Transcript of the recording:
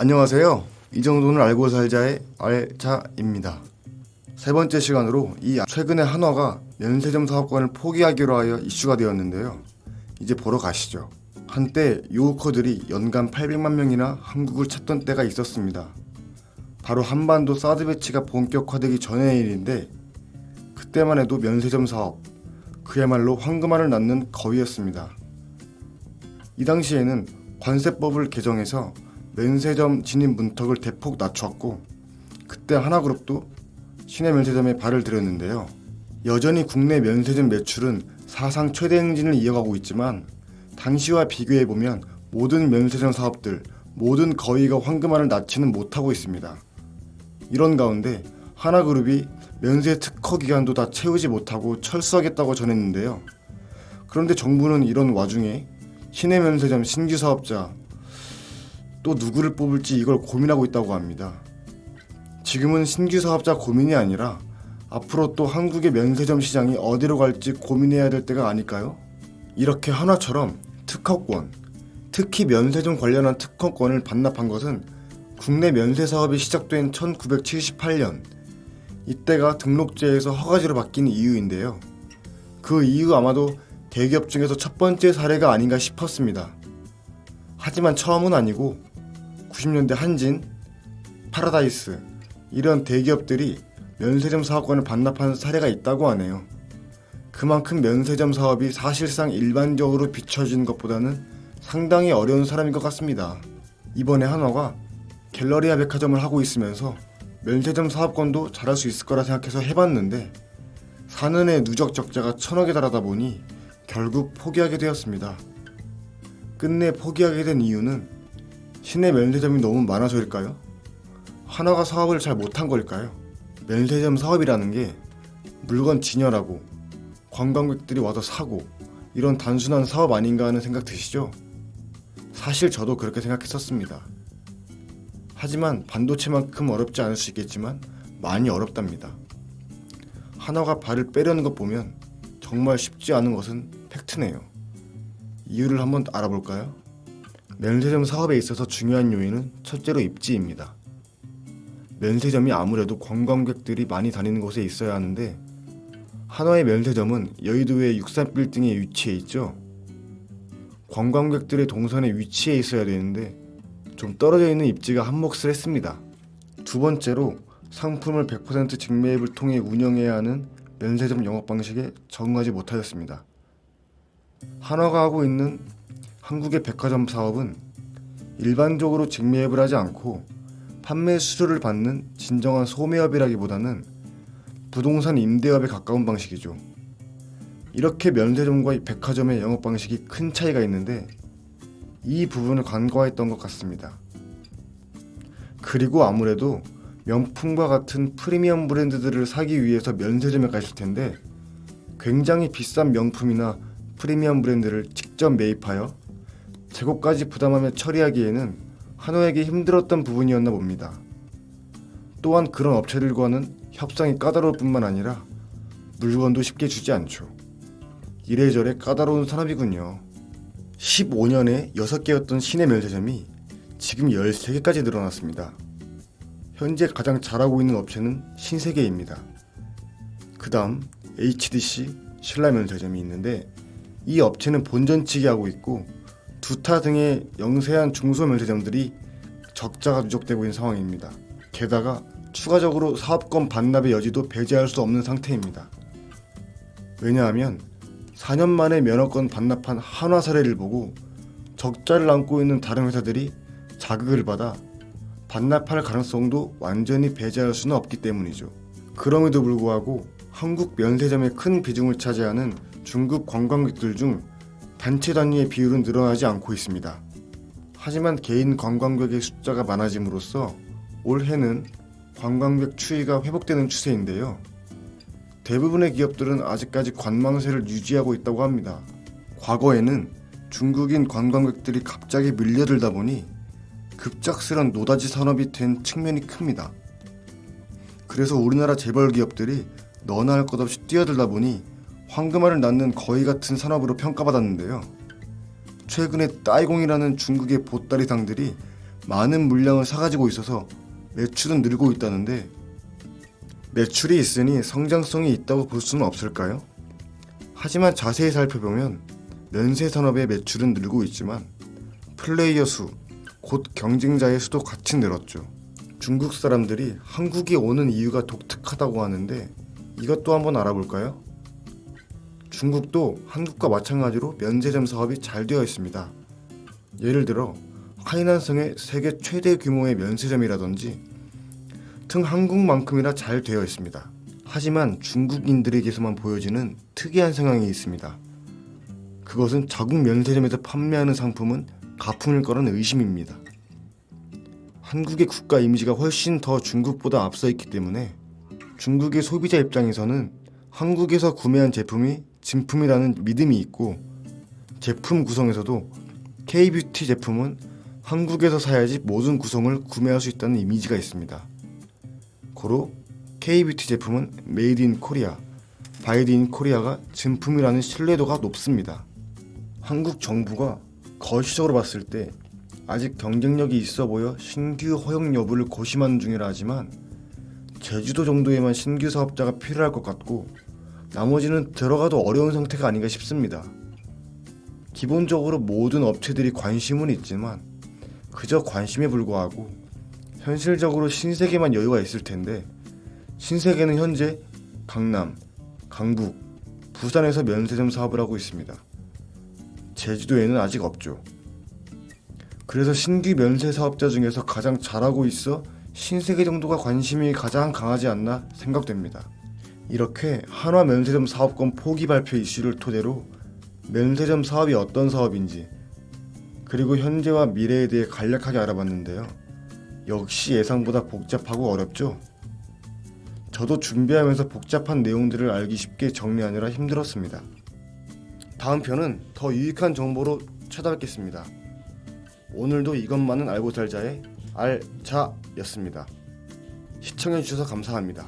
안녕하세요. 이 정도는 알고 살자의 알자입니다. 세 번째 시간으로 최근에 한화가 면세점 사업권을 포기하기로 하여 이슈가 되었는데요. 이제 보러 가시죠. 한때 유호커들이 연간 800만 명이나 한국을 찾던 때가 있었습니다. 바로 한반도 사드 배치가 본격화되기 전의 일인데 그때만 해도 면세점 사업, 그야말로 황금알을 낳는 거위였습니다. 이 당시에는 관세법을 개정해서 면세점 진입 문턱을 대폭 낮췄고 그때 하나그룹도 시내 면세점에 발을 들였는데요. 여전히 국내 면세점 매출은 사상 최대 행진을 이어가고 있지만 당시와 비교해보면 모든 면세점 사업들, 모든 거위가 황금알을 낳지는 못하고 있습니다. 이런 가운데 하나그룹이 면세 특허 기간도 다 채우지 못하고 철수하겠다고 전했는데요. 그런데 정부는 이런 와중에 시내 면세점 신규 사업자 또 누구를 뽑을지 이걸 고민하고 있다고 합니다. 지금은 신규 사업자 고민이 아니라 앞으로 또 한국의 면세점 시장이 어디로 갈지 고민해야 될 때가 아닐까요? 이렇게 한화처럼 특허권, 특히 면세점 관련한 특허권을 반납한 것은 국내 면세 사업이 시작된 1978년, 이때가 등록제에서 허가제로 바뀐 이유인데요. 그 이후 아마도 대기업 중에서 첫 번째 사례가 아닌가 싶었습니다. 하지만 처음은 아니고 90년대 한진, 파라다이스 이런 대기업들이 면세점 사업권을 반납한 사례가 있다고 하네요. 그만큼 면세점 사업이 사실상 일반적으로 비춰지는 것보다는 상당히 어려운 사람인 것 같습니다. 이번에 한화가 갤러리아 백화점을 하고 있으면서 면세점 사업권도 잘할 수 있을 거라 생각해서 해봤는데 4년의 누적 적자가 1,000억에 달하다 보니 결국 포기하게 되었습니다. 끝내 포기하게 된 이유는 시내 면세점이 너무 많아서일까요? 한화가 사업을 잘 못한 걸까요? 면세점 사업이라는 게 물건 진열하고 관광객들이 와서 사고 이런 단순한 사업 아닌가 하는 생각 드시죠? 사실 저도 그렇게 생각했었습니다. 하지만 반도체만큼 어렵지 않을 수 있겠지만 많이 어렵답니다. 한화가 발을 빼려는 것 보면 정말 쉽지 않은 것은 팩트네요. 이유를 한번 알아볼까요? 면세점 사업에 있어서 중요한 요인은 첫째로 입지입니다. 면세점이 아무래도 관광객들이 많이 다니는 곳에 있어야 하는데 한화의 면세점은 여의도의 63빌딩에 위치해 있죠. 관광객들의 동선에 위치해 있어야 되는데 좀 떨어져 있는 입지가 한몫을 했습니다. 두 번째로 상품을 100% 직매입을 통해 운영해야 하는 면세점 영업 방식에 적응하지 못하였습니다. 한화가 하고 있는 한국의 백화점 사업은 일반적으로 직매입을 하지 않고 판매 수수료를 받는 진정한 소매업이라기보다는 부동산 임대업에 가까운 방식이죠. 이렇게 면세점과 백화점의 영업 방식이 큰 차이가 있는데 이 부분을 간과했던 것 같습니다. 그리고 아무래도 명품과 같은 프리미엄 브랜드들을 사기 위해서 면세점에 가실 텐데 굉장히 비싼 명품이나 프리미엄 브랜드를 직접 매입하여 재고까지 부담하며 처리하기에는 한화에게 힘들었던 부분이었나 봅니다. 또한 그런 업체들과는 협상이 까다로울 뿐만 아니라 물건도 쉽게 주지 않죠. 이래저래 까다로운 산업이군요. 15년에 6개였던 시내 면세점이 지금 13개까지 늘어났습니다. 현재 가장 잘하고 있는 업체는 신세계입니다. 그 다음 HDC 신라면세점이 있는데 이 업체는 본전치기 하고 있고 두타 등의 영세한 중소면세점들이 적자가 누적되고 있는 상황입니다. 게다가 추가적으로 사업권 반납의 여지도 배제할 수 없는 상태입니다. 왜냐하면 4년 만에 면허권 반납한 한화 사례를 보고 적자를 안고 있는 다른 회사들이 자극을 받아 반납할 가능성도 완전히 배제할 수는 없기 때문이죠. 그럼에도 불구하고 한국 면세점의 큰 비중을 차지하는 중국 관광객들 중 단체 단위의 비율은 늘어나지 않고 있습니다. 하지만 개인 관광객의 숫자가 많아짐으로써 올해는 관광객 추이가 회복되는 추세인데요. 대부분의 기업들은 아직까지 관망세를 유지하고 있다고 합니다. 과거에는 중국인 관광객들이 갑자기 밀려들다 보니 급작스런 노다지 산업이 된 측면이 큽니다. 그래서 우리나라 재벌 기업들이 너나 할 것 없이 뛰어들다 보니 황금알을 낳는 거위 같은 산업으로 평가받았는데요. 최근에 따이공이라는 중국의 보따리상들이 많은 물량을 사가지고 있어서 매출은 늘고 있다는데, 매출이 있으니 성장성이 있다고 볼 수는 없을까요? 하지만 자세히 살펴보면 면세 산업의 매출은 늘고 있지만 플레이어 수, 곧 경쟁자의 수도 같이 늘었죠. 중국 사람들이 한국에 오는 이유가 독특하다고 하는데, 이것도 한번 알아볼까요? 중국도 한국과 마찬가지로 면세점 사업이 잘 되어 있습니다. 예를 들어 하이난성의 세계 최대 규모의 면세점이라든지 등 한국만큼이나 잘 되어 있습니다. 하지만 중국인들에게서만 보여지는 특이한 성향이 있습니다. 그것은 자국 면세점에서 판매하는 상품은 가품일 거라는 의심입니다. 한국의 국가 이미지가 훨씬 더 중국보다 앞서 있기 때문에 중국의 소비자 입장에서는 한국에서 구매한 제품이 진품이라는 믿음이 있고, 제품 구성에서도 K-뷰티 제품은 한국에서 사야지 모든 구성을 구매할 수 있다는 이미지가 있습니다. 고로 K-뷰티 제품은 메이드 인 코리아, 바이드 인 코리아가 진품이라는 신뢰도가 높습니다. 한국 정부가 거시적으로 봤을 때 아직 경쟁력이 있어 보여 신규 허용 여부를 고심하는 중이라 하지만, 제주도 정도에만 신규 사업자가 필요할 것 같고 나머지는 들어가도 어려운 상태가 아닌가 싶습니다. 기본적으로 모든 업체들이 관심은 있지만 그저 관심에 불과하고 현실적으로 신세계만 여유가 있을 텐데, 신세계는 현재 강남, 강북, 부산에서 면세점 사업을 하고 있습니다. 제주도에는 아직 없죠. 그래서 신규 면세 사업자 중에서 가장 잘하고 있어 신세계 정도가 관심이 가장 강하지 않나 생각됩니다. 이렇게 한화 면세점 사업권 포기 발표 이슈를 토대로 면세점 사업이 어떤 사업인지, 그리고 현재와 미래에 대해 간략하게 알아봤는데요. 역시 예상보다 복잡하고 어렵죠? 저도 준비하면서 복잡한 내용들을 알기 쉽게 정리하느라 힘들었습니다. 다음 편은 더 유익한 정보로 찾아뵙겠습니다. 오늘도 이것만은 알고 살자의 알자였습니다. 시청해주셔서 감사합니다.